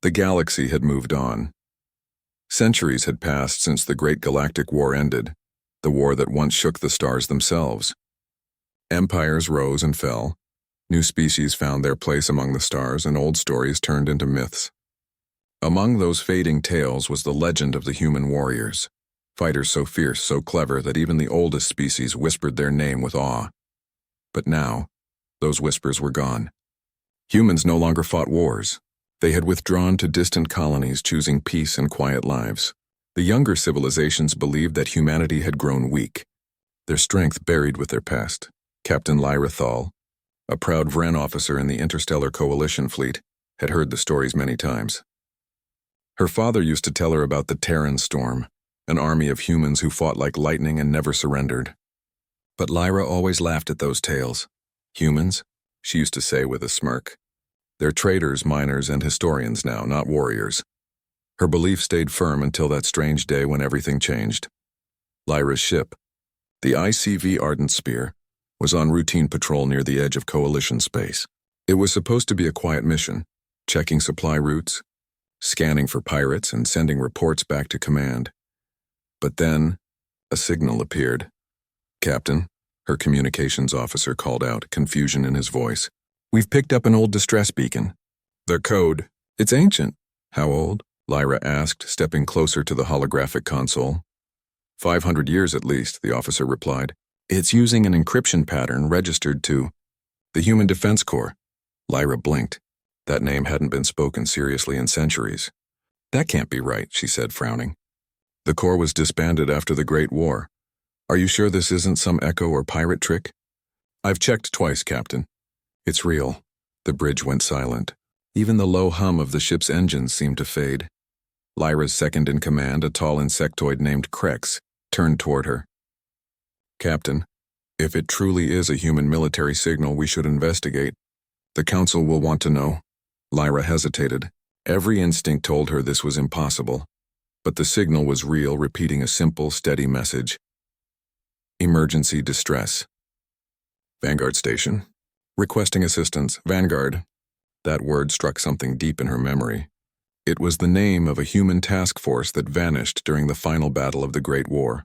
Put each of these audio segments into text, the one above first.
The galaxy had moved on. Centuries had passed since the Great Galactic War ended, the war that once shook the stars themselves. Empires rose and fell, new species found their place among the stars, and old stories turned into myths. Among those fading tales was the legend of the human warriors, fighters so fierce, so clever that even the oldest species whispered their name with awe. But now, those whispers were gone. Humans no longer fought wars. They had withdrawn to distant colonies, choosing peace and quiet lives. The younger civilizations believed that humanity had grown weak, their strength buried with their past. Captain Lyra, a proud Vren officer in the Interstellar Coalition fleet, had heard the stories many times. Her father used to tell her about the Terran Storm, an army of humans who fought like lightning and never surrendered. But Lyra always laughed at those tales. Humans, she used to say with a smirk. They're traders, miners, and historians now, not warriors. Her belief stayed firm until that strange day when everything changed. Lyra's ship, the ICV Ardent Spear, was on routine patrol near the edge of Coalition space. It was supposed to be a quiet mission, checking supply routes, scanning for pirates, and sending reports back to command. But then, a signal appeared. "Captain," her communications officer called out, confusion in his voice. "We've picked up an old distress beacon." "The code. It's ancient." "How old?" Lyra asked, stepping closer to the holographic console. 500 years at least," the officer replied. "It's using an encryption pattern registered to the Human Defense Corps." Lyra blinked. That name hadn't been spoken seriously in centuries. "That can't be right," she said, frowning. "The Corps was disbanded after the Great War. Are you sure this isn't some echo or pirate trick?" "I've checked twice, Captain. It's real." The bridge went silent. Even the low hum of the ship's engines seemed to fade. Lyra's second-in-command, a tall insectoid named Crex, turned toward her. "Captain, if it truly is a human military signal, we should investigate. The Council will want to know." Lyra hesitated. Every instinct told her this was impossible. But the signal was real, repeating a simple, steady message. "Emergency distress. Vanguard Station. Requesting assistance. Vanguard." That word struck something deep in her memory. It was the name of a human task force that vanished during the final battle of the Great War.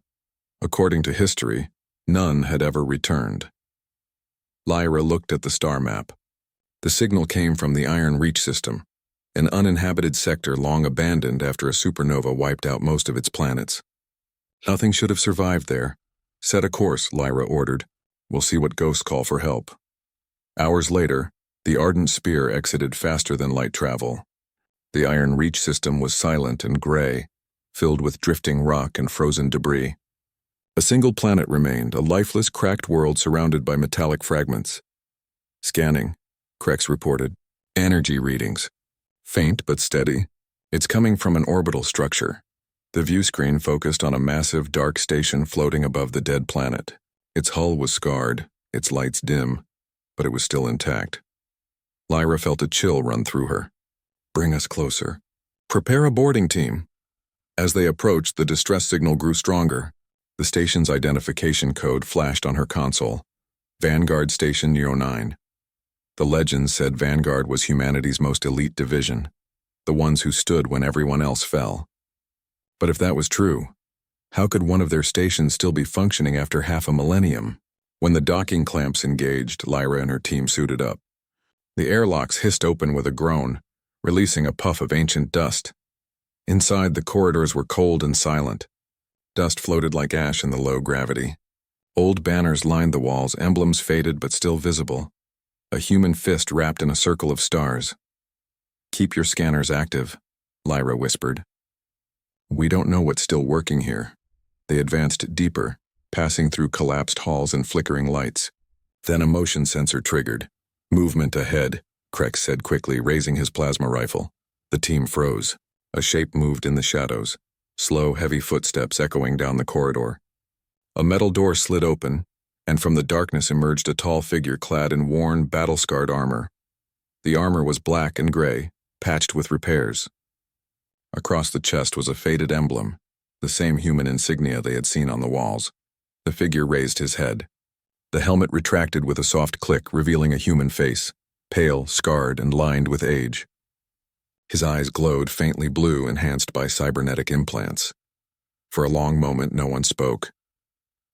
According to history, none had ever returned. Lyra looked at the star map. The signal came from the Iron Reach system, an uninhabited sector long abandoned after a supernova wiped out most of its planets. "Nothing should have survived there. Set a course," Lyra ordered. "We'll see what ghosts call for help." Hours later, the Ardent Spear exited faster than light travel. The Iron Reach system was silent and gray, filled with drifting rock and frozen debris. A single planet remained, a lifeless, cracked world surrounded by metallic fragments. "Scanning," Crex reported. "Energy readings. Faint but steady. It's coming from an orbital structure." The view screen focused on a massive, dark station floating above the dead planet. Its hull was scarred, its lights dim, but it was still intact. Lyra felt a chill run through her. "Bring us closer. Prepare a boarding team." As they approached, the distress signal grew stronger. The station's identification code flashed on her console. Vanguard Station 09. The legend said Vanguard was humanity's most elite division, the ones who stood when everyone else fell. But if that was true, how could one of their stations still be functioning after half a millennium? When the docking clamps engaged, Lyra and her team suited up. The airlocks hissed open with a groan, releasing a puff of ancient dust. Inside, the corridors were cold and silent. Dust floated like ash in the low gravity. Old banners lined the walls, emblems faded but still visible. A human fist wrapped in a circle of stars. "Keep your scanners active," Lyra whispered. "We don't know what's still working here." They advanced deeper, passing through collapsed halls and flickering lights. Then a motion sensor triggered. "Movement ahead," Crex said quickly, raising his plasma rifle. The team froze. A shape moved in the shadows, slow, heavy footsteps echoing down the corridor. A metal door slid open, and from the darkness emerged a tall figure clad in worn, battle-scarred armor. The armor was black and gray, patched with repairs. Across the chest was a faded emblem, the same human insignia they had seen on the walls. The figure raised his head. The helmet retracted with a soft click, revealing a human face, pale, scarred, and lined with age. His eyes glowed faintly blue, enhanced by cybernetic implants. For a long moment, no one spoke.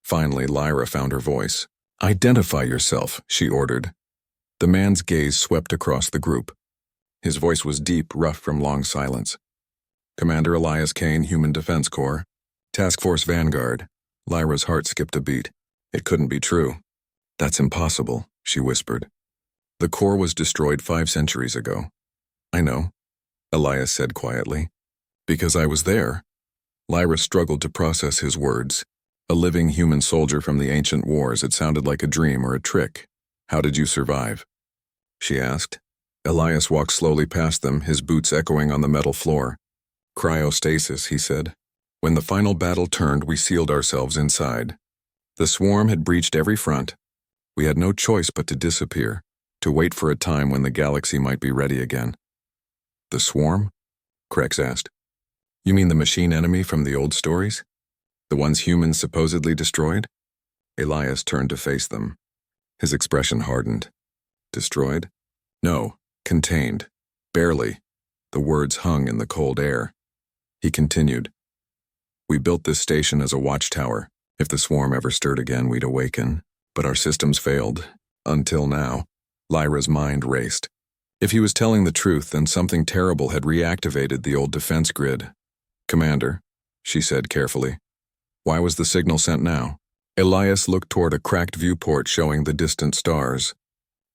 Finally, Lyra found her voice. "Identify yourself," she ordered. The man's gaze swept across the group. His voice was deep, rough from long silence. "Commander Elias Kane, Human Defense Corps. Task Force Vanguard." Lyra's heart skipped a beat. It couldn't be true. "That's impossible," she whispered. "The Corps was destroyed 5 centuries ago." "I know," Elias said quietly. "Because I was there." Lyra struggled to process his words. A living human soldier from the ancient wars, it sounded like a dream or a trick. "How did you survive?" she asked. Elias walked slowly past them, his boots echoing on the metal floor. "Cryostasis," he said. "When the final battle turned, we sealed ourselves inside. The swarm had breached every front. We had no choice but to disappear, to wait for a time when the galaxy might be ready again." "The swarm?" Krex asked. "You mean the machine enemy from the old stories? The ones humans supposedly destroyed?" Elias turned to face them. His expression hardened. "Destroyed? No, contained. Barely." The words hung in the cold air. He continued. "We built this station as a watchtower. If the swarm ever stirred again, we'd awaken. But our systems failed. Until now." Lyra's mind raced. If he was telling the truth, then something terrible had reactivated the old defense grid. "Commander," she said carefully, "why was the signal sent now?" Elias looked toward a cracked viewport showing the distant stars.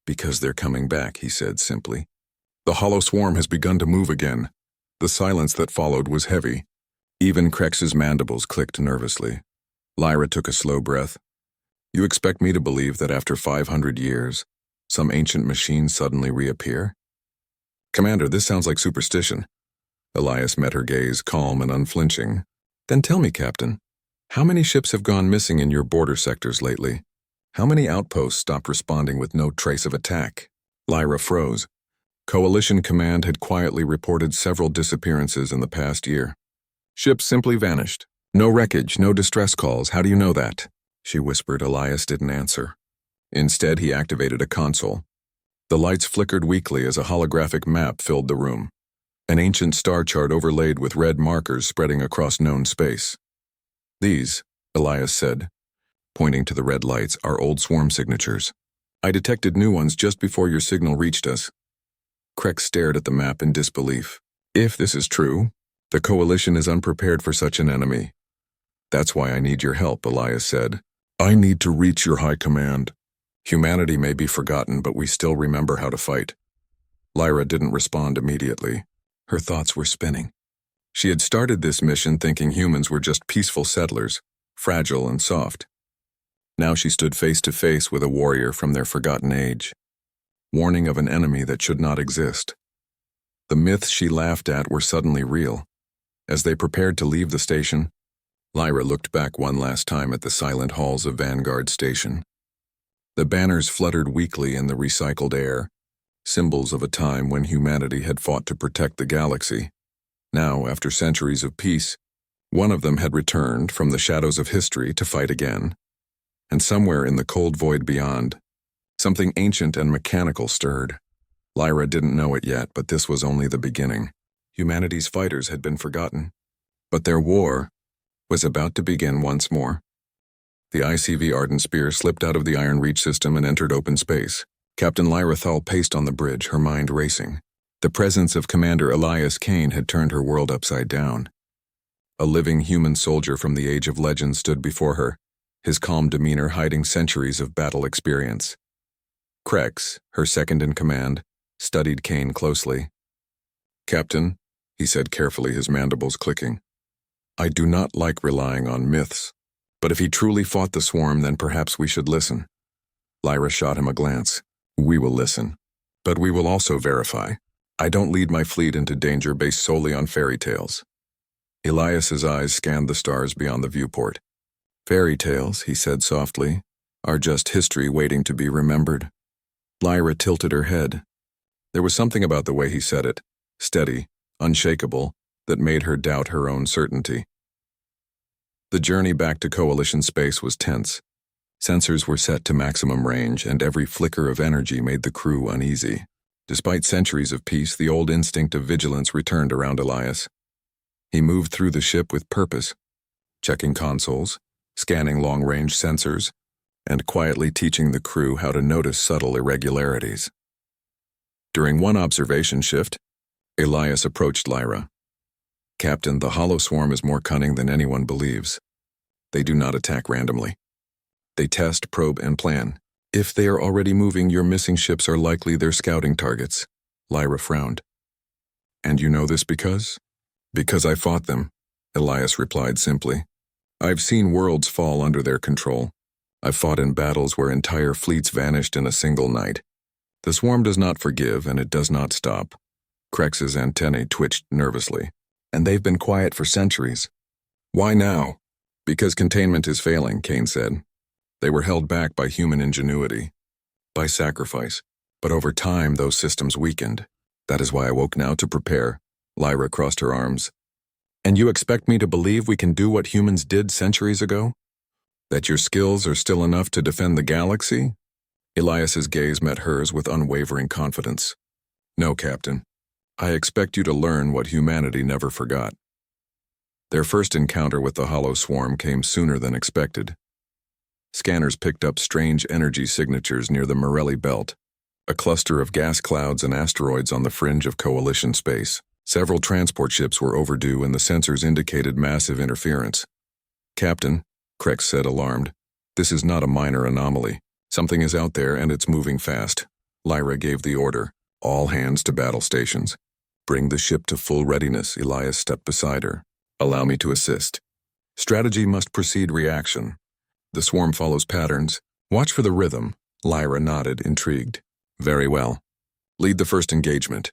"Because they're coming back," he said simply. "The hollow swarm has begun to move again." The silence that followed was heavy. Even Krex's mandibles clicked nervously. Lyra took a slow breath. "You expect me to believe that after 500 years, some ancient machines suddenly reappear?" "Commander, this sounds like superstition." Elias met her gaze, calm and unflinching. "Then tell me, Captain, how many ships have gone missing in your border sectors lately? How many outposts stopped responding with no trace of attack?" Lyra froze. Coalition Command had quietly reported several disappearances in the past year. "Ships simply vanished. No wreckage, no distress calls. How do you know that?" she whispered. Elias didn't answer. Instead, he activated a console. The lights flickered weakly as a holographic map filled the room. An ancient star chart overlaid with red markers spreading across known space. "These," Elias said, pointing to the red lights, "are old swarm signatures. I detected new ones just before your signal reached us." Krex stared at the map in disbelief. "If this is true, the Coalition is unprepared for such an enemy." "That's why I need your help," Elias said. "I need to reach your high command. Humanity may be forgotten, but we still remember how to fight." Lyra didn't respond immediately. Her thoughts were spinning. She had started this mission thinking humans were just peaceful settlers, fragile and soft. Now she stood face to face with a warrior from their forgotten age, warning of an enemy that should not exist. The myths she laughed at were suddenly real. As they prepared to leave the station, Lyra looked back one last time at the silent halls of Vanguard Station. The banners fluttered weakly in the recycled air, symbols of a time when humanity had fought to protect the galaxy. Now, after centuries of peace, one of them had returned from the shadows of history to fight again. And somewhere in the cold void beyond, something ancient and mechanical stirred. Lyra didn't know it yet, but this was only the beginning. Humanity's fighters had been forgotten, but their war was about to begin once more. The ICV Ardent Spear slipped out of the Iron Reach system and entered open space. Captain Lyra Thal paced on the bridge, her mind racing. The presence of Commander Elias Kane had turned her world upside down. A living human soldier from the Age of Legend stood before her, his calm demeanor hiding centuries of battle experience. Krex, her second in command, studied Kane closely. "Captain," he said carefully, his mandibles clicking, "I do not like relying on myths, but if he truly fought the swarm, then perhaps we should listen." Lyra shot him a glance. "We will listen, but we will also verify. I don't lead my fleet into danger based solely on fairy tales." Elias's eyes scanned the stars beyond the viewport. "Fairy tales," he said softly, "are just history waiting to be remembered." Lyra tilted her head. There was something about the way he said it, steady, unshakable, that made her doubt her own certainty. The journey back to Coalition space was tense. Sensors were set to maximum range, and every flicker of energy made the crew uneasy. Despite centuries of peace, the old instinct of vigilance returned around Elias. He moved through the ship with purpose, checking consoles, scanning long-range sensors, and quietly teaching the crew how to notice subtle irregularities. During one observation shift, Elias approached Lyra. "Captain, the Hollow Swarm is more cunning than anyone believes. They do not attack randomly. They test, probe, and plan. If they are already moving, your missing ships are likely their scouting targets." Lyra frowned. "And you know this because?" "Because I fought them," Elias replied simply. "I've seen worlds fall under their control. I've fought in battles where entire fleets vanished in a single night. The swarm does not forgive, and it does not stop." Krex's antennae twitched nervously. "And they've been quiet for centuries." "Why now?" "Because containment is failing," Kane said. "They were held back by human ingenuity, by sacrifice. But over time, those systems weakened. That is why I woke now to prepare." Lyra crossed her arms. "And you expect me to believe we can do what humans did centuries ago? That your skills are still enough to defend the galaxy?" Elias's gaze met hers with unwavering confidence. "No, Captain. I expect you to learn what humanity never forgot." Their first encounter with the Hollow Swarm came sooner than expected. Scanners picked up strange energy signatures near the Morelli Belt, a cluster of gas clouds and asteroids on the fringe of Coalition space. Several transport ships were overdue and the sensors indicated massive interference. "Captain," Krex said, alarmed, "this is not a minor anomaly. Something is out there and it's moving fast." Lyra gave the order, "All hands to battle stations. Bring the ship to full readiness." Elias stepped beside her. "Allow me to assist. Strategy must precede reaction. The swarm follows patterns. Watch for the rhythm." Lyra nodded, intrigued. "Very well. Lead the first engagement."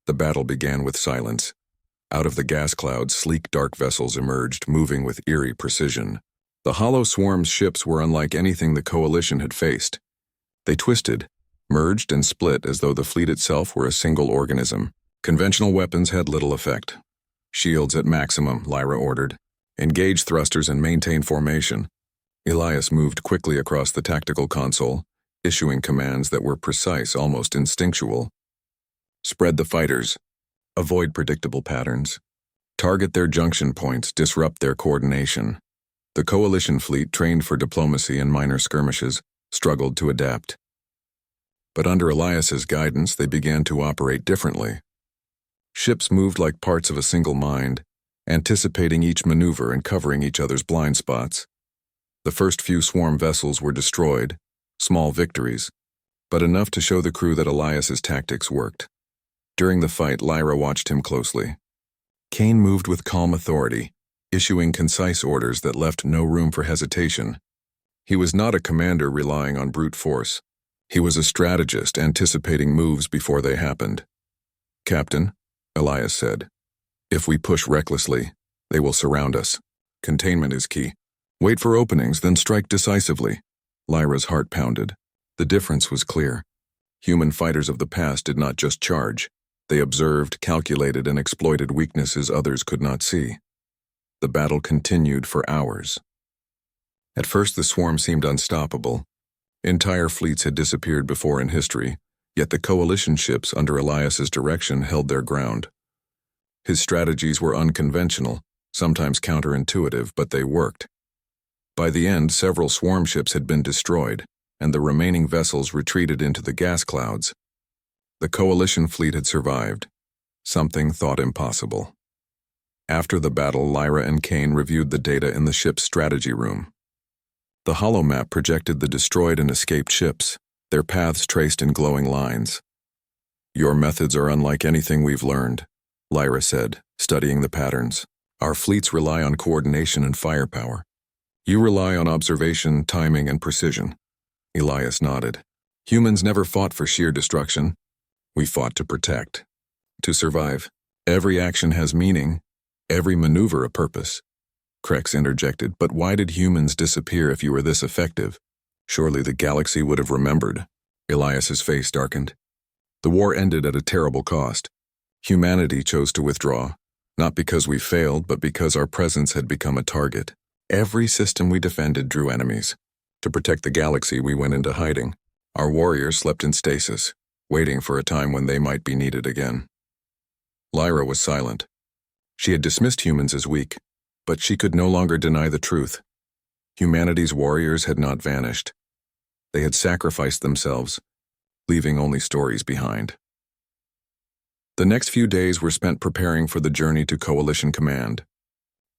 The battle began with silence. Out of the gas clouds, sleek dark vessels emerged, moving with eerie precision. The Hollow Swarm's ships were unlike anything the Coalition had faced. They twisted, merged, and split as though the fleet itself were a single organism. Conventional weapons had little effect. "Shields at maximum," Lyra ordered. "Engage thrusters and maintain formation." Elias moved quickly across the tactical console, issuing commands that were precise, almost instinctual. "Spread the fighters. Avoid predictable patterns. Target their junction points, disrupt their coordination." The Coalition fleet, trained for diplomacy and minor skirmishes, struggled to adapt. But under Elias's guidance, they began to operate differently. Ships moved like parts of a single mind, anticipating each maneuver and covering each other's blind spots. The first few swarm vessels were destroyed, small victories, but enough to show the crew that Elias's tactics worked. During the fight, Lyra watched him closely. Kane moved with calm authority, issuing concise orders that left no room for hesitation. He was not a commander relying on brute force. He was a strategist anticipating moves before they happened. "Captain," Elias said, "if we push recklessly, they will surround us. Containment is key. Wait for openings, then strike decisively." Lyra's heart pounded. The difference was clear. Human fighters of the past did not just charge. They observed, calculated, and exploited weaknesses others could not see. The battle continued for hours. At first, the swarm seemed unstoppable. Entire fleets had disappeared before in history, yet the Coalition ships under Elias's direction held their ground. His strategies were unconventional, sometimes counterintuitive, but they worked. By the end, several swarm ships had been destroyed, and the remaining vessels retreated into the gas clouds. The Coalition fleet had survived, something thought impossible. After the battle, Lyra and Kane reviewed the data in the ship's strategy room. The holomap projected the destroyed and escaped ships, their paths traced in glowing lines. "Your methods are unlike anything we've learned," Lyra said, studying the patterns. "Our fleets rely on coordination and firepower. You rely on observation, timing, and precision." Elias nodded. "Humans never fought for sheer destruction. We fought to protect, to survive. Every action has meaning, every maneuver a purpose." Krex interjected, "But why did humans disappear if you were this effective? Surely the galaxy would have remembered." Elias's face darkened. "The war ended at a terrible cost. Humanity chose to withdraw, not because we failed, but because our presence had become a target. Every system we defended drew enemies. To protect the galaxy, we went into hiding. Our warriors slept in stasis. waiting for a time when they might be needed again. Lyra was silent. She had dismissed humans as weak, but she could no longer deny the truth. Humanity's warriors had not vanished. They had sacrificed themselves, leaving only stories behind. The next few days were spent preparing for the journey to Coalition Command.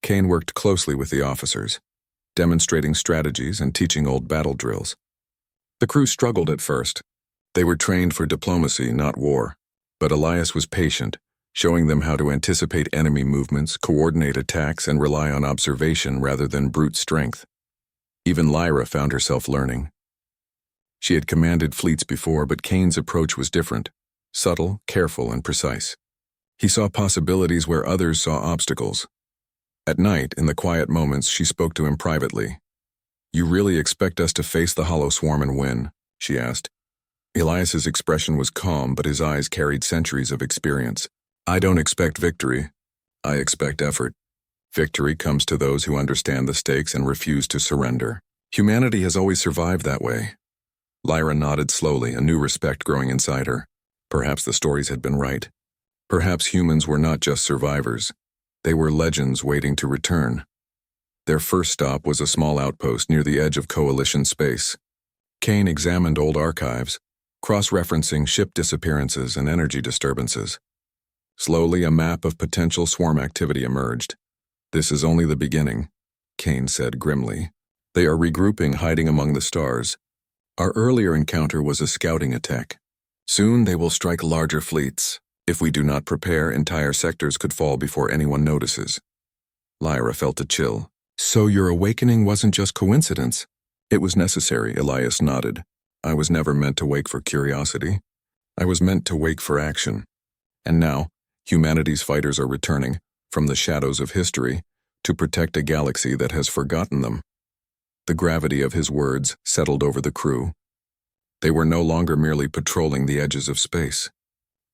Kane worked closely with the officers, demonstrating strategies and teaching old battle drills. The crew struggled at first. They were trained for diplomacy, not war, but Elias was patient, showing them how to anticipate enemy movements, coordinate attacks, and rely on observation rather than brute strength. Even Lyra found herself learning. She had commanded fleets before, but Kane's approach was different, subtle, careful, and precise. He saw possibilities where others saw obstacles. At night, in the quiet moments, she spoke to him privately. "You really expect us to face the Hollow Swarm and win?" she asked. Elias's expression was calm, but his eyes carried centuries of experience. "I don't expect victory. I expect effort. Victory comes to those who understand the stakes and refuse to surrender. Humanity has always survived that way." Lyra nodded slowly, a new respect growing inside her. Perhaps the stories had been right. Perhaps humans were not just survivors. They were legends waiting to return. Their first stop was a small outpost near the edge of Coalition space. Kane examined old archives, cross-referencing ship disappearances and energy disturbances. Slowly, a map of potential swarm activity emerged. "This is only the beginning," Kane said grimly. "They are regrouping, hiding among the stars. Our earlier encounter was a scouting attack. Soon they will strike larger fleets. If we do not prepare, entire sectors could fall before anyone notices." Lyra felt a chill. "So your awakening wasn't just coincidence? It was necessary," Elias nodded. "I was never meant to wake for curiosity. I was meant to wake for action. And now, humanity's fighters are returning, from the shadows of history, to protect a galaxy that has forgotten them." The gravity of his words settled over the crew. They were no longer merely patrolling the edges of space.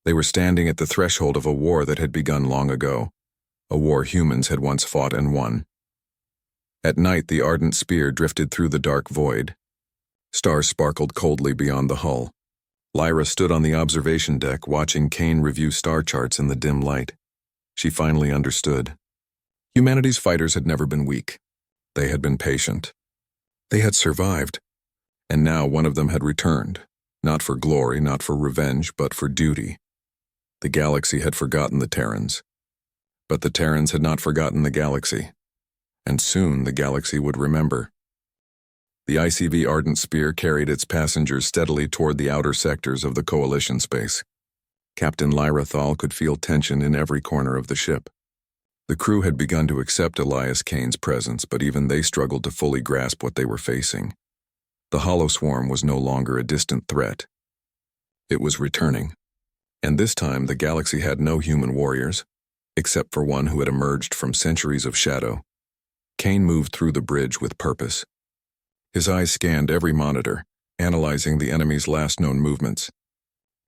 They were standing at the threshold of a war that had begun long ago, a war humans had once fought and won. At night, the ardent spear drifted through the dark void. Stars sparkled coldly beyond the hull. Lyra stood on the observation deck, watching Kane review star charts in the dim light. She finally understood. Humanity's fighters had never been weak. They had been patient. They had survived. And now one of them had returned, not for glory, not for revenge, but for duty. The galaxy had forgotten the Terrans. But the Terrans had not forgotten the galaxy. And soon the galaxy would remember. The ICV Ardent Spear carried its passengers steadily toward the outer sectors of the Coalition space. Captain Lyra Thal could feel tension in every corner of the ship. The crew had begun to accept Elias Kane's presence, but even they struggled to fully grasp what they were facing. The Hollow Swarm was no longer a distant threat. It was returning. And this time the galaxy had no human warriors, except for one who had emerged from centuries of shadow. Kane moved through the bridge with purpose. His eyes scanned every monitor, analyzing the enemy's last known movements.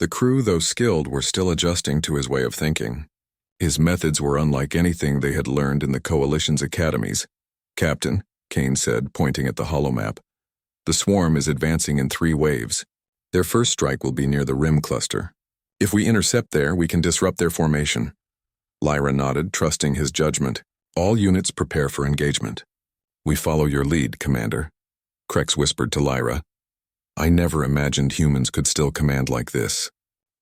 The crew, though skilled, were still adjusting to his way of thinking. His methods were unlike anything they had learned in the Coalition's academies. "Captain," Kane said, pointing at the holomap, "the swarm is advancing in 3 waves. Their first strike will be near the rim cluster. If we intercept there, we can disrupt their formation." Lyra nodded, trusting his judgment. "All units prepare for engagement." "We follow your lead, Commander," Krex whispered to Lyra. "I never imagined humans could still command like this.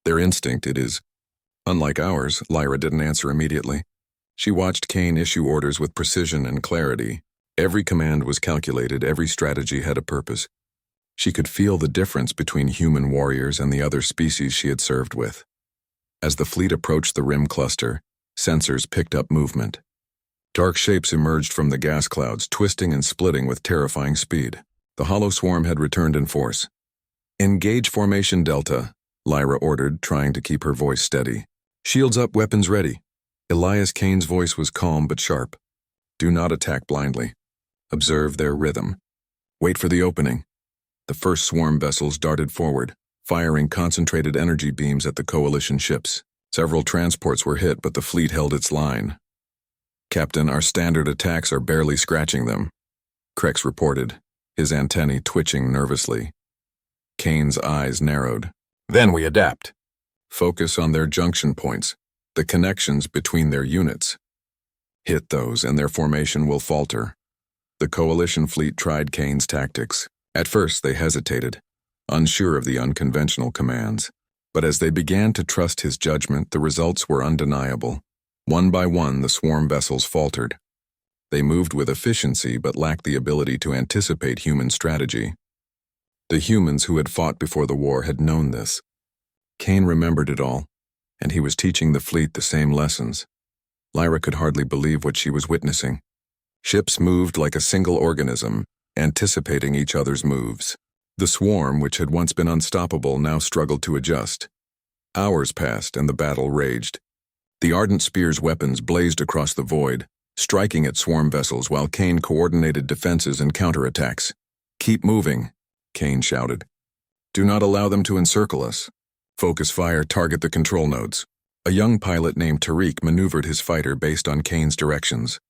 Their instinct, it is." Unlike ours, Lyra didn't answer immediately. She watched Kane issue orders with precision and clarity. Every command was calculated, every strategy had a purpose. She could feel the difference between human warriors and the other species she had served with. As the fleet approached the rim cluster, sensors picked up movement. Dark shapes emerged from the gas clouds, twisting and splitting with terrifying speed. The Hollow Swarm had returned in force. "Engage Formation Delta," Lyra ordered, trying to keep her voice steady. "Shields up, weapons ready." Elias Kane's voice was calm but sharp. "Do not attack blindly. Observe their rhythm. Wait for the opening." The first swarm vessels darted forward, firing concentrated energy beams at the Coalition ships. Several transports were hit, but the fleet held its line. "Captain, our standard attacks are barely scratching them," Krex reported, his antennae twitching nervously. Kane's eyes narrowed. Then we adapt. Focus on their junction points, the connections between their units. Hit those and their formation will falter. The coalition fleet tried Kane's tactics. At first they hesitated, unsure of the unconventional commands. But as they began to trust his judgment, the results were undeniable. One by one, the swarm vessels faltered. They moved with efficiency but lacked the ability to anticipate human strategy. The humans who had fought before the war had known this. Kane remembered it all, and he was teaching the fleet the same lessons. Lyra could hardly believe what she was witnessing. Ships moved like a single organism, anticipating each other's moves. The swarm, which had once been unstoppable, now struggled to adjust. Hours passed and the battle raged. The ardent spear's weapons blazed across the void, striking at swarm vessels while Kane coordinated defenses and counterattacks. "Keep moving," Kane shouted. "Do not allow them to encircle us. Focus fire, target the control nodes." A young pilot named Tariq maneuvered his fighter based on Kane's directions.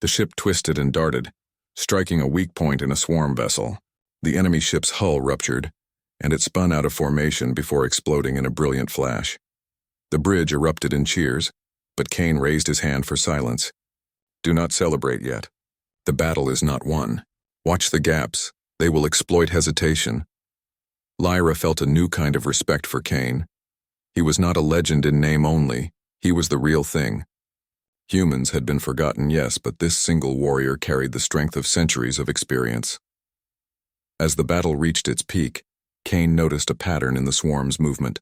The ship twisted and darted, striking a weak point in a swarm vessel. The enemy ship's hull ruptured, and it spun out of formation before exploding in a brilliant flash. The bridge erupted in cheers, but Kane raised his hand for silence. "Do not celebrate yet. The battle is not won. Watch the gaps. They will exploit hesitation." Lyra felt a new kind of respect for Kane. He was not a legend in name only. He was the real thing. Humans had been forgotten, yes, but this single warrior carried the strength of centuries of experience. As the battle reached its peak, Kane noticed a pattern in the swarm's movement.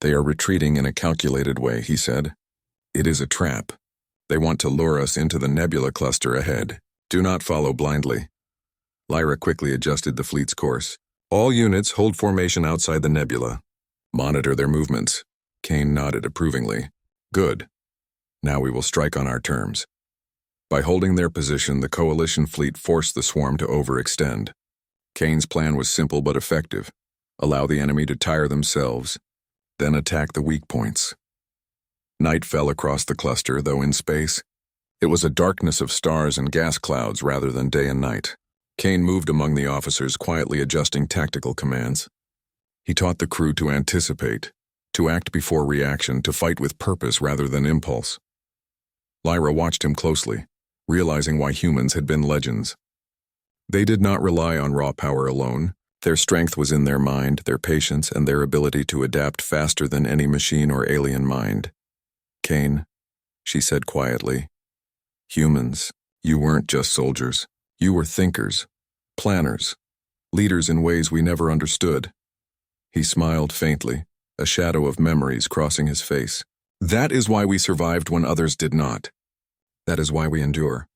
"They are retreating in a calculated way," he said. "It is a trap. They want to lure us into the nebula cluster ahead. Do not follow blindly." Lyra quickly adjusted the fleet's course. "All units hold formation outside the nebula. Monitor their movements." Kane nodded approvingly. "Good. Now we will strike on our terms." By holding their position, the coalition fleet forced the swarm to overextend. Kane's plan was simple but effective. Allow the enemy to tire themselves, then attack the weak points. Night fell across the cluster, though in space, it was a darkness of stars and gas clouds rather than day and night. Kane moved among the officers, quietly adjusting tactical commands. He taught the crew to anticipate, to act before reaction, to fight with purpose rather than impulse. Lyra watched him closely, realizing why humans had been legends. They did not rely on raw power alone. Their strength was in their mind, their patience, and their ability to adapt faster than any machine or alien mind. "Kane," she said quietly, "humans, you weren't just soldiers. You were thinkers, planners, leaders in ways we never understood." He smiled faintly, a shadow of memories crossing his face. "That is why we survived when others did not. That is why we endure.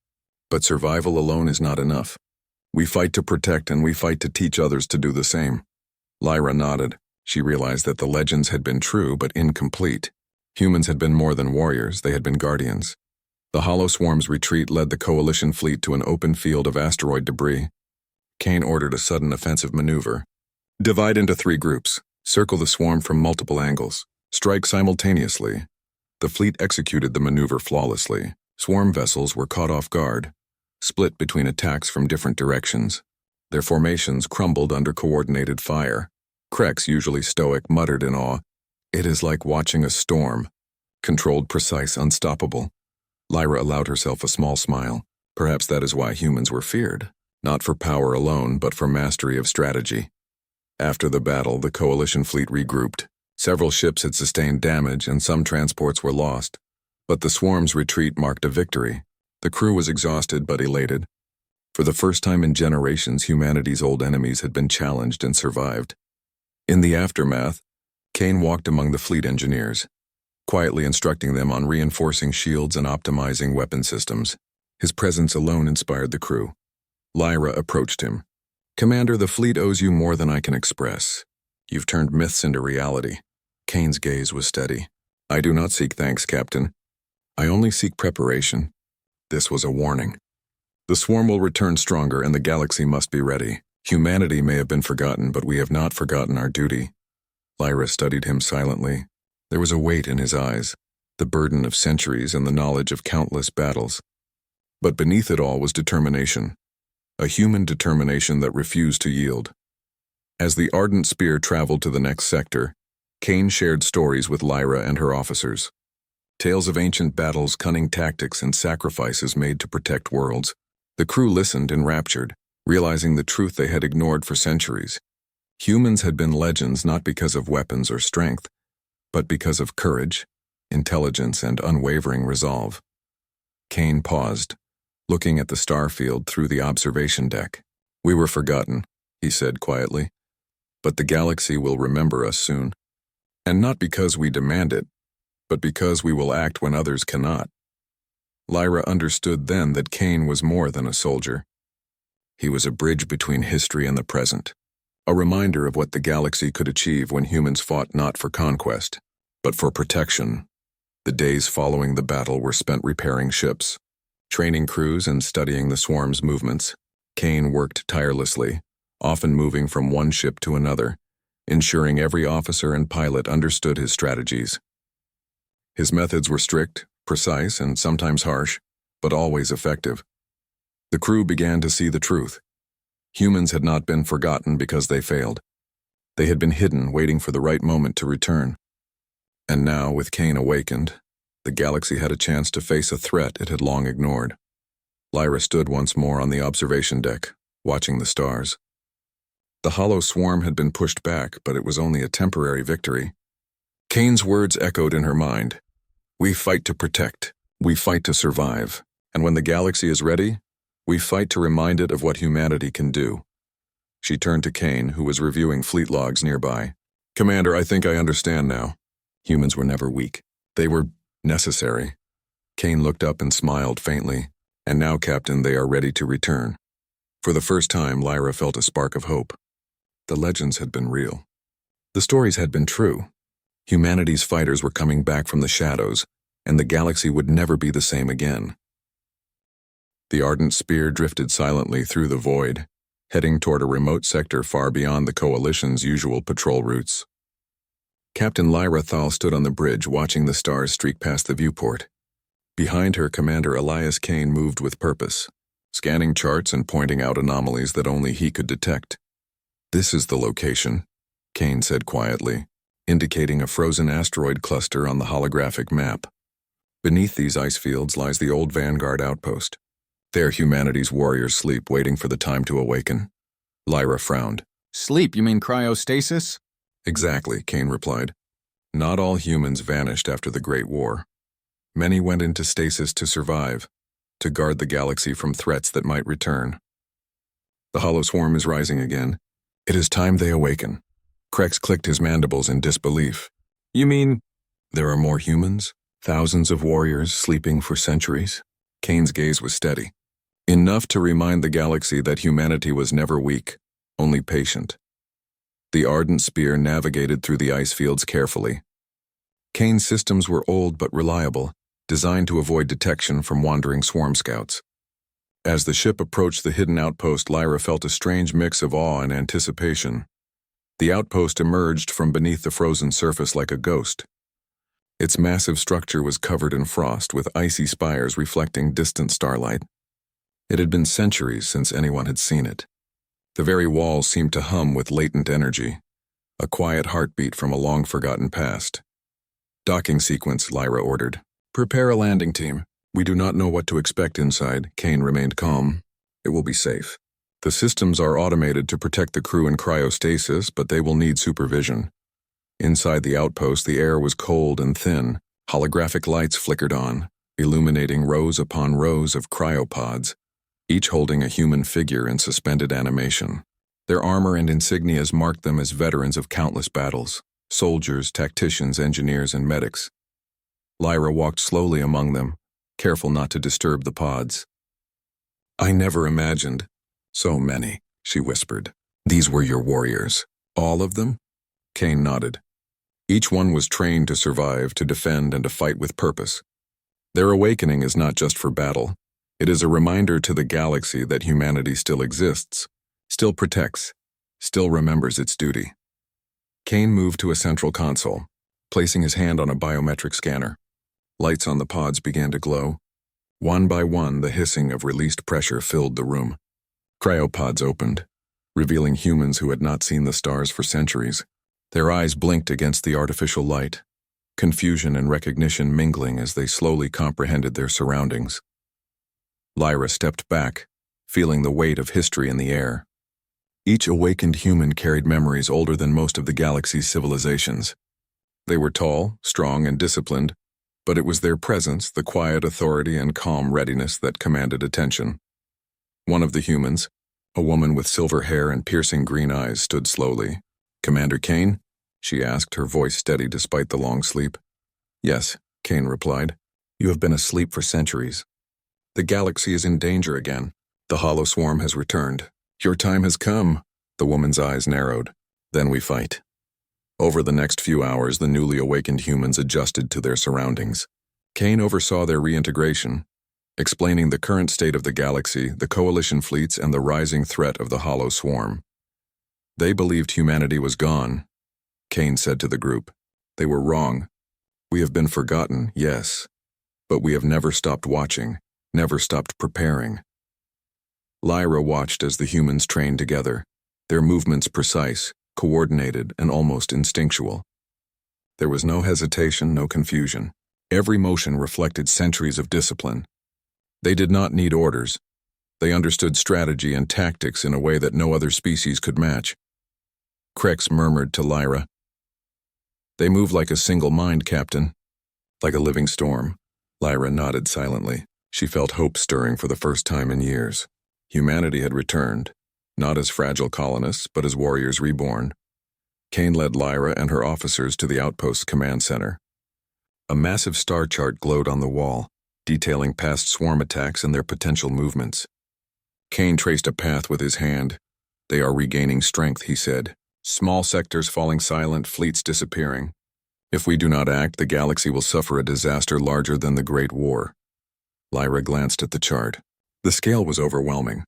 But survival alone is not enough. We fight to protect and we fight to teach others to do the same." Lyra nodded. She realized that the legends had been true but incomplete. Humans had been more than warriors, they had been guardians. The hollow swarm's retreat led the coalition fleet to an open field of asteroid debris. Kane ordered a sudden offensive maneuver. "Divide into 3 groups. Circle the swarm from multiple angles. Strike simultaneously." The fleet executed the maneuver flawlessly. Swarm vessels were caught off guard, split between attacks from different directions. Their formations crumbled under coordinated fire. Krex, usually stoic, muttered in awe, "It is like watching a storm. Controlled, precise, unstoppable." Lyra allowed herself a small smile. Perhaps that is why humans were feared, not for power alone, but for mastery of strategy. After the battle, the coalition fleet regrouped. Several ships had sustained damage and some transports were lost. But the swarm's retreat marked a victory. The crew was exhausted but elated. For the first time in generations, humanity's old enemies had been challenged and survived. In the aftermath, Kane walked among the fleet engineers, quietly instructing them on reinforcing shields and optimizing weapon systems. His presence alone inspired the crew. Lyra approached him. "Commander, the fleet owes you more than I can express. You've turned myths into reality." Kane's gaze was steady. "I do not seek thanks, Captain. I only seek preparation." This was a warning. "The swarm will return stronger and the galaxy must be ready. Humanity may have been forgotten, but we have not forgotten our duty." Lyra studied him silently. There was a weight in his eyes, the burden of centuries and the knowledge of countless battles. But beneath it all was determination, a human determination that refused to yield. As the ardent spear traveled to the next sector, Kane shared stories with Lyra and her officers. Tales of ancient battles, cunning tactics, and sacrifices made to protect worlds. The crew listened enraptured, realizing the truth they had ignored for centuries. Humans had been legends not because of weapons or strength, but because of courage, intelligence, and unwavering resolve. Kane paused, looking at the starfield through the observation deck. "We were forgotten," he said quietly, "but the galaxy will remember us soon. And not because we demand it, but because we will act when others cannot." Lyra understood then that Kane was more than a soldier. He was a bridge between history and the present, a reminder of what the galaxy could achieve when humans fought not for conquest, but for protection. The days following the battle were spent repairing ships, training crews, and studying the swarm's movements. Kane worked tirelessly, often moving from one ship to another, ensuring every officer and pilot understood his strategies. His methods were strict, precise, and sometimes harsh, but always effective. The crew began to see the truth. Humans had not been forgotten because they failed. They had been hidden, waiting for the right moment to return. And now, with Kane awakened, the galaxy had a chance to face a threat it had long ignored. Lyra stood once more on the observation deck, watching the stars. The hollow swarm had been pushed back, but it was only a temporary victory. Kane's words echoed in her mind. "We fight to protect, we fight to survive, and when the galaxy is ready, we fight to remind it of what humanity can do." She turned to Kane, who was reviewing fleet logs nearby. "Commander, I think I understand now. Humans were never weak. They were necessary." Kane looked up and smiled faintly. "And now, Captain, they are ready to return." For the first time, Lyra felt a spark of hope. The legends had been real. The stories had been true. Humanity's fighters were coming back from the shadows, and the galaxy would never be the same again. The ardent spear drifted silently through the void, heading toward a remote sector far beyond the Coalition's usual patrol routes. Captain Lyra Thal stood on the bridge, watching the stars streak past the viewport. Behind her, Commander Elias Kane moved with purpose, scanning charts and pointing out anomalies that only he could detect. "This is the location," Kane said quietly, indicating a frozen asteroid cluster on the holographic map. "Beneath these ice fields lies the old Vanguard outpost. There humanity's warriors sleep, waiting for the time to awaken." Lyra frowned. "Sleep, you mean cryostasis?" "Exactly," Kane replied. "Not all humans vanished after the Great War. Many went into stasis to survive, to guard the galaxy from threats that might return. The hollow swarm is rising again. It is time they awaken." Krex clicked his mandibles in disbelief. "You mean—" "There are more humans, thousands of warriors sleeping for centuries." Kane's gaze was steady. "Enough to remind the galaxy that humanity was never weak, only patient." The ardent spear navigated through the ice fields carefully. Kane's systems were old but reliable, designed to avoid detection from wandering swarm scouts. As the ship approached the hidden outpost, Lyra felt a strange mix of awe and anticipation. The outpost emerged from beneath the frozen surface like a ghost. Its massive structure was covered in frost, with icy spires reflecting distant starlight. It had been centuries since anyone had seen it. The very walls seemed to hum with latent energy, a quiet heartbeat from a long-forgotten past. "Docking sequence," Lyra ordered. "Prepare a landing team. We do not know what to expect inside." Kane remained calm. "It will be safe. The systems are automated to protect the crew in cryostasis, but they will need supervision." Inside the outpost, the air was cold and thin. Holographic lights flickered on, illuminating rows upon rows of cryopods, each holding a human figure in suspended animation. Their armor and insignias marked them as veterans of countless battles: soldiers, tacticians, engineers, and medics. Lyra walked slowly among them, careful not to disturb the pods. "I never imagined so many," she whispered. "These were your warriors. All of them?" Kane nodded. "Each one was trained to survive, to defend, and to fight with purpose. Their awakening is not just for battle. It is a reminder to the galaxy that humanity still exists, still protects, still remembers its duty." Kane moved to a central console, placing his hand on a biometric scanner. Lights on the pods began to glow. One by one, the hissing of released pressure filled the room. Cryopods opened. revealing humans who had not seen the stars for centuries. Their eyes blinked against the artificial light, confusion and recognition mingling as they slowly comprehended their surroundings. Lyra stepped back, feeling the weight of history in the air. Each awakened human carried memories older than most of the galaxy's civilizations. They were tall, strong, and disciplined, but it was their presence, the quiet authority and calm readiness that commanded attention. One of the humans, a woman with silver hair and piercing green eyes, stood slowly. "Commander Kane?" she asked, her voice steady despite the long sleep. "Yes," Kane replied. "You have been asleep for centuries. The galaxy is in danger again. The hollow swarm has returned. Your time has come." The woman's eyes narrowed. "Then we fight." Over the next few hours, the newly awakened humans adjusted to their surroundings. Kane oversaw their reintegration, explaining the current state of the galaxy, the coalition fleets, and the rising threat of the hollow swarm. They believed humanity was gone. Kane said to the group, "They were wrong. We have been forgotten, yes, but we have never stopped watching, never stopped preparing." Lyra watched as the humans trained together, their movements precise, coordinated, and almost instinctual. There was no hesitation, no confusion. Every motion reflected centuries of discipline. They did not need orders. They understood strategy and tactics in a way that no other species could match. Krex murmured to Lyra, "They move like a single mind, Captain." "Like a living storm." Lyra nodded silently. She felt hope stirring for the first time in years. Humanity had returned, not as fragile colonists, but as warriors reborn. Kane led Lyra and her officers to the outpost's command center. A massive star chart glowed on the wall, detailing past swarm attacks and their potential movements. Kane traced a path with his hand. "They are regaining strength," he said. "Small sectors falling silent, fleets disappearing. If we do not act, the galaxy will suffer a disaster larger than the Great War." Lyra glanced at the chart. The scale was overwhelming.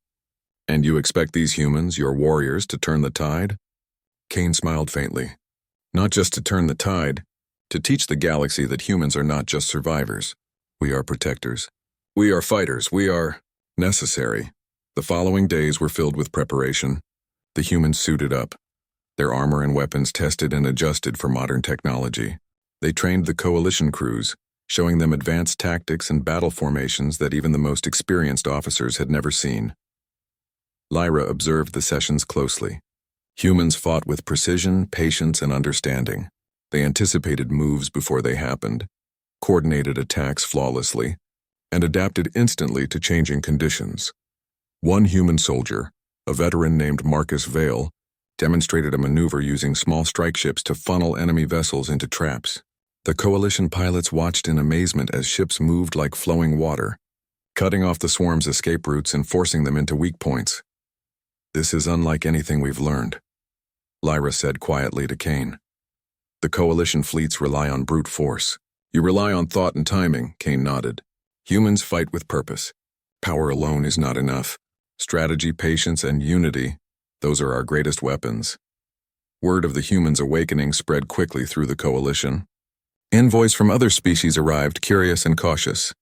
"And you expect these humans, your warriors, to turn the tide?" Kane smiled faintly. "Not just to turn the tide, to teach the galaxy that humans are not just survivors. We are protectors. We are fighters. We are necessary." The following days were filled with preparation. The humans suited up, their armor and weapons tested and adjusted for modern technology. They trained the coalition crews, showing them advanced tactics and battle formations that even the most experienced officers had never seen. Lyra observed the sessions closely. Humans fought with precision, patience, and understanding. They anticipated moves before they happened, coordinated attacks flawlessly, and adapted instantly to changing conditions. One human soldier, a veteran named Marcus Vale, demonstrated a maneuver using small strike ships to funnel enemy vessels into traps. The coalition pilots watched in amazement as ships moved like flowing water, cutting off the swarm's escape routes and forcing them into weak points. "This is unlike anything we've learned," Lyra said quietly to Kane. "The coalition fleets rely on brute force. You rely on thought and timing," Kane nodded. "Humans fight with purpose. Power alone is not enough. Strategy, patience, and unity, those are our greatest weapons." Word of the humans' awakening spread quickly through the coalition. Envoys from other species arrived, curious and cautious.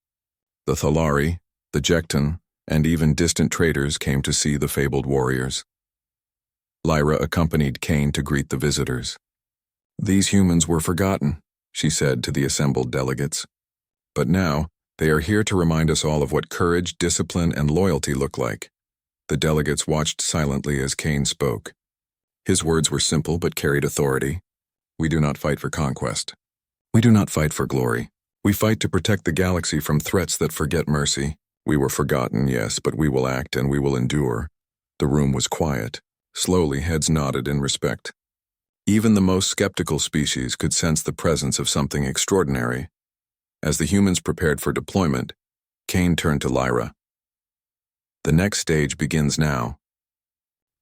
The Thalari, the Jekton, and even distant traders came to see the fabled warriors. Lyra accompanied Kane to greet the visitors. "These humans were forgotten," she said to the assembled delegates. "But now, they are here to remind us all of what courage, discipline, and loyalty look like." The delegates watched silently as Kane spoke. His words were simple but carried authority. "We do not fight for conquest. We do not fight for glory. We fight to protect the galaxy from threats that forget mercy. We were forgotten, yes, but we will act and we will endure." The room was quiet. Slowly, heads nodded in respect. Even the most skeptical species could sense the presence of something extraordinary. As the humans prepared for deployment, Kane turned to Lyra. "The next stage begins now.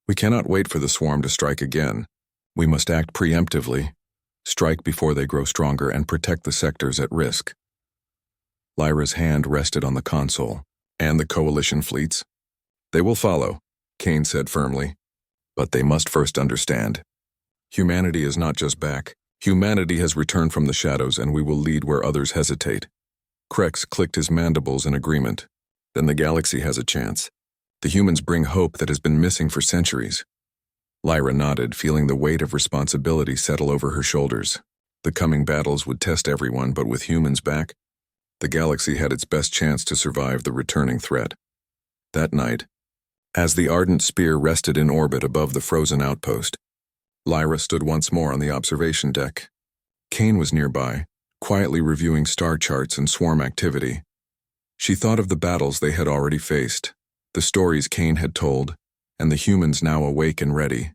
We cannot wait for the swarm to strike again. We must act preemptively, strike before they grow stronger, and protect the sectors at risk." Lyra's hand rested on the console. "And the coalition fleets?" "They will follow," Kane said firmly. "But they must first understand. Humanity is not just back. Humanity has returned from the shadows, and we will lead where others hesitate." Krex clicked his mandibles in agreement. "Then the galaxy has a chance. The humans bring hope that has been missing for centuries. Lyra nodded, feeling the weight of responsibility settle over her shoulders. The coming battles would test everyone, but with humans back, the galaxy had its best chance to survive the returning threat. That night, as the ardent spear rested in orbit above the frozen outpost, Lyra stood once more on the observation deck. Kane was nearby, quietly reviewing star charts and swarm activity. She thought of the battles they had already faced, the stories Kane had told, and the humans now awake and ready.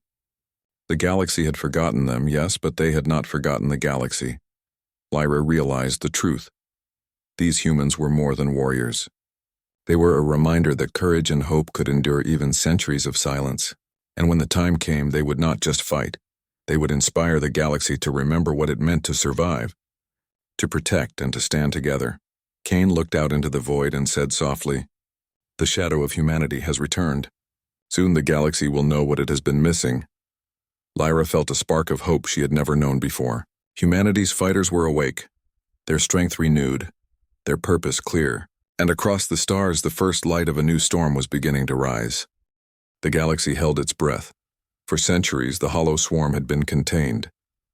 The galaxy had forgotten them, yes, but they had not forgotten the galaxy. Lyra realized the truth. These humans were more than warriors. They were a reminder that courage and hope could endure even centuries of silence, and when the time came, they would not just fight. They would inspire the galaxy to remember what it meant to survive, to protect and to stand together. Kane looked out into the void and said softly, "The shadow of humanity has returned. Soon the galaxy will know what it has been missing." Lyra felt a spark of hope she had never known before. Humanity's fighters were awake, their strength renewed, their purpose clear, and across the stars the first light of a new storm was beginning to rise. The galaxy held its breath. For centuries the hollow swarm had been contained,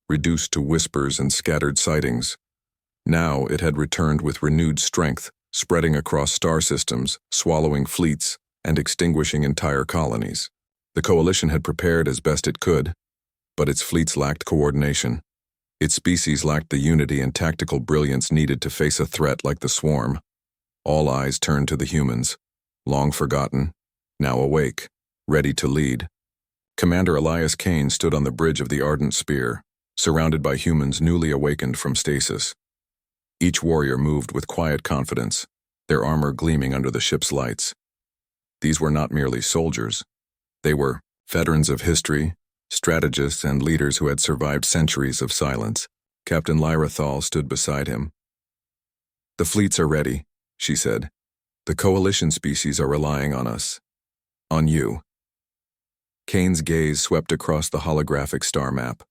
reduced to whispers and scattered sightings. Now it had returned with renewed strength, spreading across star systems, swallowing fleets, and extinguishing entire colonies. The coalition had prepared as best it could, but its fleets lacked coordination. Its species lacked the unity and tactical brilliance needed to face a threat like the swarm. All eyes turned to the humans, long forgotten, now awake, ready to lead. Commander Elias Kane stood on the bridge of the Ardent Spear, surrounded by humans newly awakened from stasis. Each warrior moved with quiet confidence, their armor gleaming under the ship's lights. These were not merely soldiers. They were veterans of history, strategists, and leaders who had survived centuries of silence. Captain Lyra Thal stood beside him. "The fleets are ready," she said. "The coalition species are relying on us. On you." Kane's gaze swept across the holographic star map.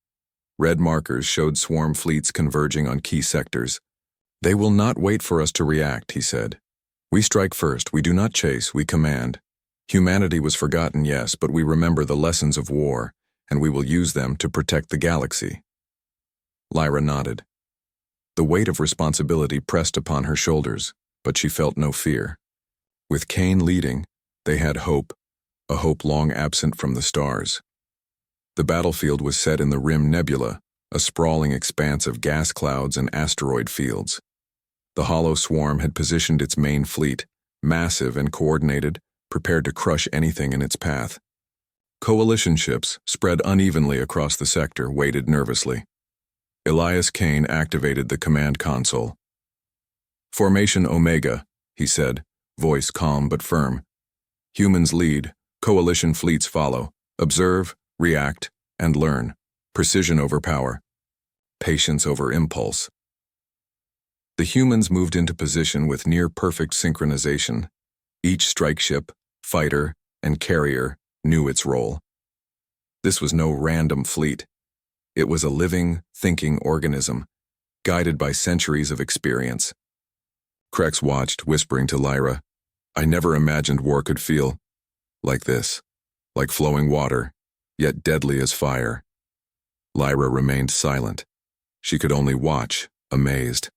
Red markers showed swarm fleets converging on key sectors. "They will not wait for us to react," he said. "We strike first, we do not chase, we command. Humanity was forgotten, yes, but we remember the lessons of war, and we will use them to protect the galaxy." Lyra nodded. The weight of responsibility pressed upon her shoulders, but she felt no fear. With Kane leading, they had hope, a hope long absent from the stars. The battlefield was set in the Rim Nebula, a sprawling expanse of gas clouds and asteroid fields. The hollow swarm had positioned its main fleet, massive and coordinated, prepared to crush anything in its path. Coalition ships, spread unevenly across the sector, waited nervously. Elias Kane activated the command console. "Formation Omega," he said, voice calm but firm. "Humans lead, coalition fleets follow. Observe, react, and learn. Precision over power. Patience over impulse." The humans moved into position with near-perfect synchronization. Each strike ship, fighter, and carrier knew its role. This was no random fleet. It was a living, thinking organism, guided by centuries of experience. Krex watched, whispering to Lyra, "I never imagined war could feel like this, like flowing water, yet deadly as fire." Lyra remained silent. She could only watch, amazed.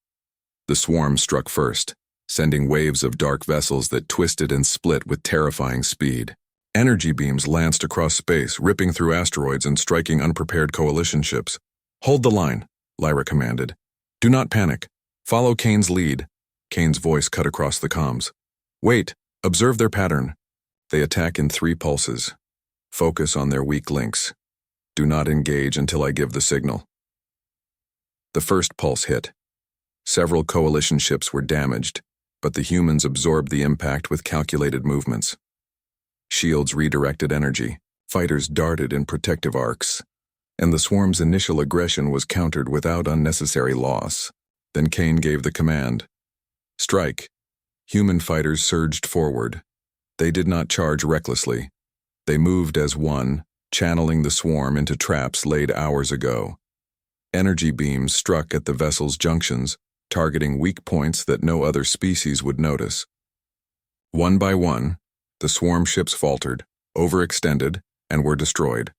The swarm struck first, sending waves of dark vessels that twisted and split with terrifying speed. Energy beams lanced across space, ripping through asteroids and striking unprepared coalition ships. "Hold the line," Lyra commanded. "Do not panic. Follow Kane's lead." Kane's voice cut across the comms. "Wait, observe their pattern. They attack in 3 pulses. Focus on their weak links. Do not engage until I give the signal." The first pulse hit. Several coalition ships were damaged, but the humans absorbed the impact with calculated movements. Shields redirected energy, fighters darted in protective arcs, and the swarm's initial aggression was countered without unnecessary loss. Then Kane gave the command. "Strike." Human fighters surged forward. They did not charge recklessly. They moved as one, channeling the swarm into traps laid hours ago. Energy beams struck at the vessel's junctions, targeting weak points that no other species would notice. One by one, the swarm ships faltered, overextended, and were destroyed.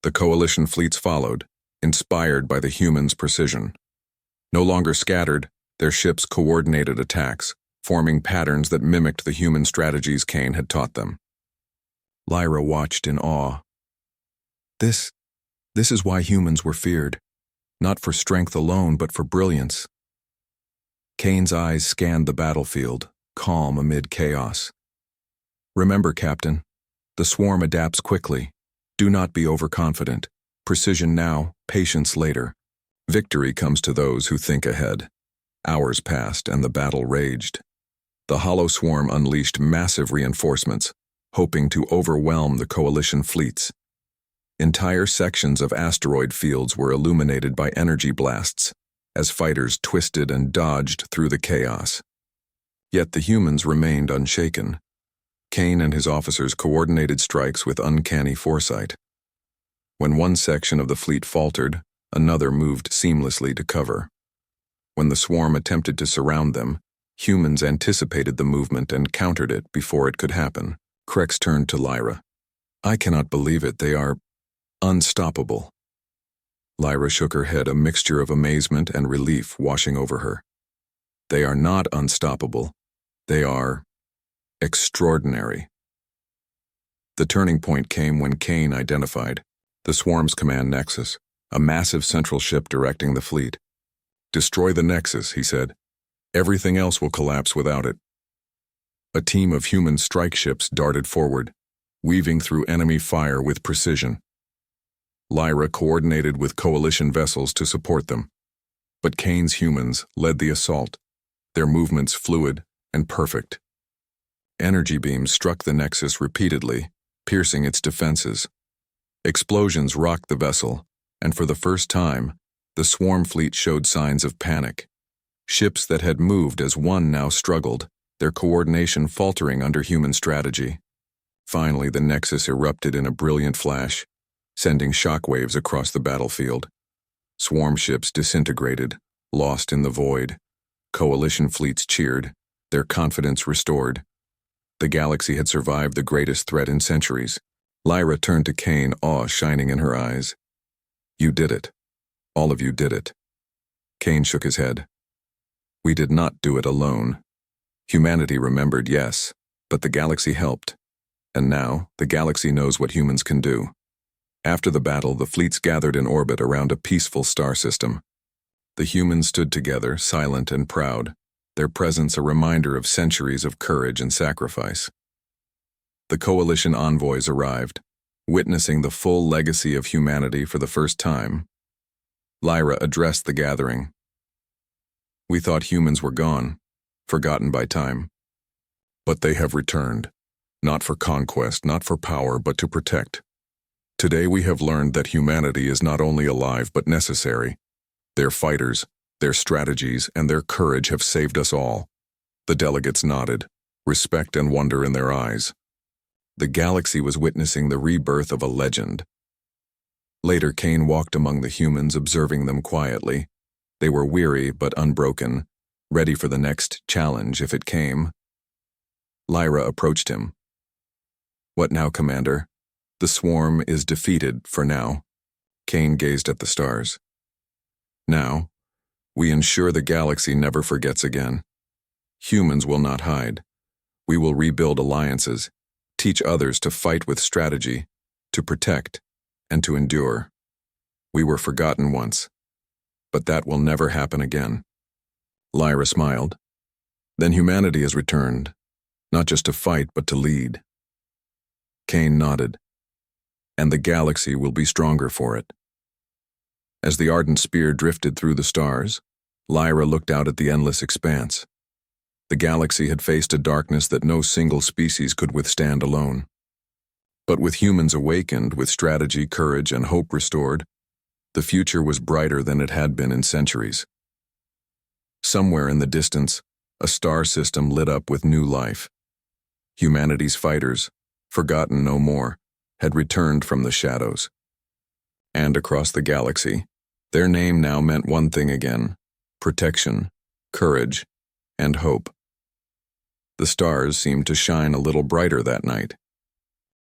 The coalition fleets followed, inspired by the humans' precision. No longer scattered, their ships coordinated attacks, forming patterns that mimicked the human strategies Kane had taught them. Lyra watched in awe. This is why humans were feared, not for strength alone, but for brilliance. Kane's eyes scanned the battlefield, calm amid chaos. Remember, Captain, the swarm adapts quickly. Do not be overconfident. Precision now, patience later. Victory comes to those who think ahead. Hours passed and the battle raged. The hollow swarm unleashed massive reinforcements, hoping to overwhelm the coalition fleets. Entire sections of asteroid fields were illuminated by energy blasts, as fighters twisted and dodged through the chaos. Yet the humans remained unshaken. Kane and his officers coordinated strikes with uncanny foresight. When one section of the fleet faltered, another moved seamlessly to cover. When the swarm attempted to surround them, humans anticipated the movement and countered it before it could happen. Krex turned to Lyra. I cannot believe it, they are unstoppable. Lyra shook her head, a mixture of amazement and relief washing over her. They are not unstoppable. They are extraordinary. The turning point came when Kane identified the swarm's command nexus, a massive central ship directing the fleet. Destroy the nexus, he said. Everything else will collapse without it. A team of human strike ships darted forward, weaving through enemy fire with precision. Lyra coordinated with coalition vessels to support them, but Kane's humans led the assault, their movements fluid and perfect. Energy beams struck the nexus repeatedly, piercing its defenses. Explosions rocked the vessel, and for the first time, the swarm fleet showed signs of panic. Ships that had moved as one now struggled, their coordination faltering under human strategy. Finally, the nexus erupted in a brilliant flash, sending shockwaves across the battlefield. Swarm ships disintegrated, lost in the void. Coalition fleets cheered, their confidence restored. The galaxy had survived the greatest threat in centuries. Lyra turned to Kane, awe shining in her eyes. You did it. All of you did it. Kane shook his head. We did not do it alone. Humanity remembered, yes, but the galaxy helped. And now, the galaxy knows what humans can do. After the battle, the fleets gathered in orbit around a peaceful star system. The humans stood together, silent and proud, their presence a reminder of centuries of courage and sacrifice. The coalition envoys arrived, witnessing the full legacy of humanity for the first time. Lyra addressed the gathering. We thought humans were gone, forgotten by time. But they have returned, not for conquest, not for power, but to protect. Today we have learned that humanity is not only alive but necessary. Their fighters, their strategies, and their courage have saved us all. The delegates nodded, respect and wonder in their eyes. The galaxy was witnessing the rebirth of a legend. Later, Kane walked among the humans, observing them quietly. They were weary but unbroken, ready for the next challenge if it came. Lyra approached him. What now, Commander? The swarm is defeated for now. Kane gazed at the stars. Now, we ensure the galaxy never forgets again. Humans will not hide. We will rebuild alliances, teach others to fight with strategy, to protect, and to endure. We were forgotten once, but that will never happen again. Lyra smiled. Then humanity has returned, not just to fight, but to lead. Kane nodded. And the galaxy will be stronger for it. As the ardent spear drifted through the stars, Lyra looked out at the endless expanse. The galaxy had faced a darkness that no single species could withstand alone. But with humans awakened, with strategy, courage, and hope restored, the future was brighter than it had been in centuries. Somewhere in the distance, a star system lit up with new life. Humanity's fighters, forgotten no more, had returned from the shadows. And across the galaxy, their name now meant one thing again: protection, courage, and hope. The stars seemed to shine a little brighter that night,